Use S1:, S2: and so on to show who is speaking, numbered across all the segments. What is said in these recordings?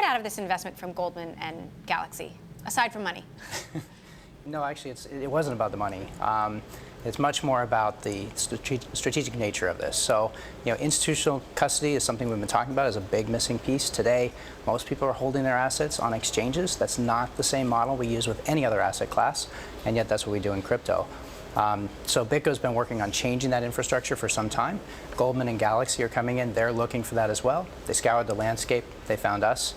S1: out of this investment from Goldman and Galaxy, aside from money?
S2: No, actually, it wasn't about the money. It's much more about the strategic nature of this. So, institutional custody is something we've been talking about as a big missing piece. Today, most people are holding their assets on exchanges. That's not the same model we use with any other asset class, and yet that's what we do in crypto. So BitGo's been working on changing that infrastructure for some time. Goldman and Galaxy are coming in. They're looking for that as well. They scoured the landscape. They found us.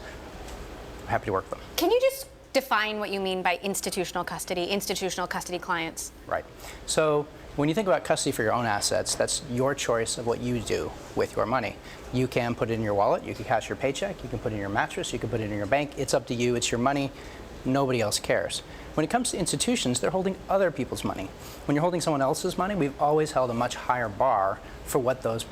S2: I'm happy to work with them.
S1: Can you just define what you mean by institutional custody clients?
S2: Right. So when you think about custody for your own assets, that's your choice of what you do with your money. You can put it in your wallet, you can cash your paycheck, you can put it in your mattress, you can put it in your bank. It's up to you, it's your money. Nobody else cares. When it comes to institutions, they're holding other people's money. When you're holding someone else's money, we've always held a much higher bar for what those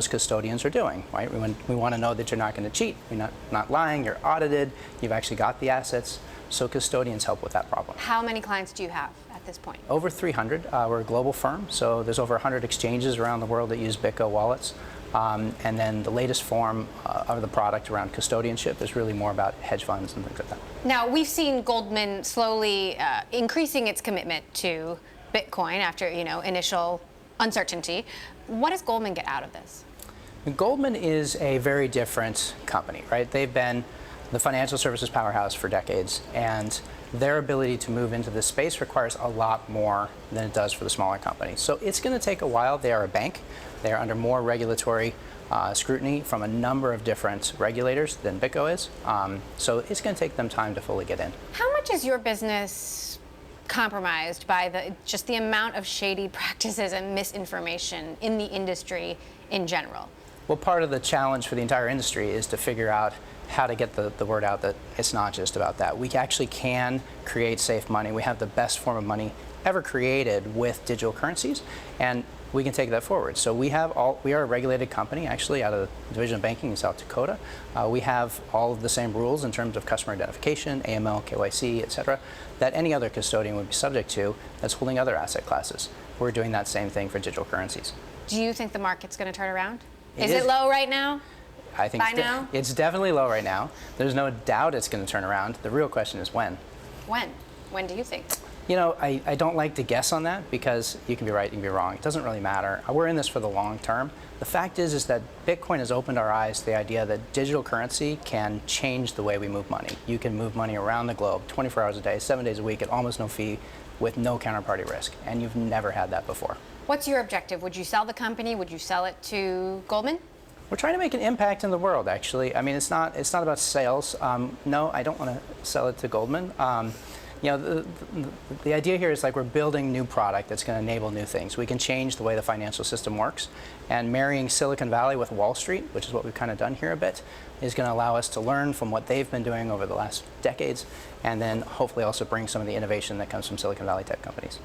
S2: custodians are doing, right? We want to know that you're not going to cheat, you're not lying, you're audited, you've actually got the assets. So custodians help with that problem.
S1: How many clients do you have at this point?
S2: Over 300. We're a global firm, so there's over 100 exchanges around the world that use BitGo wallets. And then the latest form of the product around custodianship is really more about hedge funds and things like that.
S1: Now, we've seen Goldman slowly increasing its commitment to Bitcoin after initial uncertainty. What does Goldman get out of this?
S2: Goldman is a very different company, right? They've been the financial services powerhouse for decades, and their ability to move into this space requires a lot more than it does for the smaller companies. So it's going to take a while. They are a bank. They are under more regulatory scrutiny from a number of different regulators than BitGo is. So it's going to take them time to fully get in.
S1: How much is your business compromised by just the amount of shady practices and misinformation in the industry in general?
S2: Well, part of the challenge for the entire industry is to figure out how to get the word out that it's not just about that. We actually can create safe money. We have the best form of money ever created with digital currencies, and we can take that forward. So we are a regulated company, actually, out of the Division of Banking in South Dakota. We have all of the same rules in terms of customer identification, AML, KYC, et cetera, that any other custodian would be subject to that's holding other asset classes. We're doing that same thing for digital currencies.
S1: Do you think the market's going to turn around? Is it low right now?
S2: I think it's definitely low right now. There's no doubt it's going to turn around. The real question is when.
S1: When? When do you think?
S2: I don't like to guess on that because you can be right, you can be wrong. It doesn't really matter. We're in this for the long term. The fact is that Bitcoin has opened our eyes to the idea that digital currency can change the way we move money. You can move money around the globe 24 hours a day, 7 days a week at almost no fee with no counterparty risk. And you've never had that before.
S1: What's your objective? Would you sell the company? Would you sell it to Goldman?
S2: We're trying to make an impact in the world, actually. I mean, it's not about sales. No, I don't want to sell it to Goldman. The idea here is like we're building new product that's going to enable new things. We can change the way the financial system works, and marrying Silicon Valley with Wall Street, which is what we've kind of done here a bit, is going to allow us to learn from what they've been doing over the last decades, and then hopefully also bring some of the innovation that comes from Silicon Valley type companies.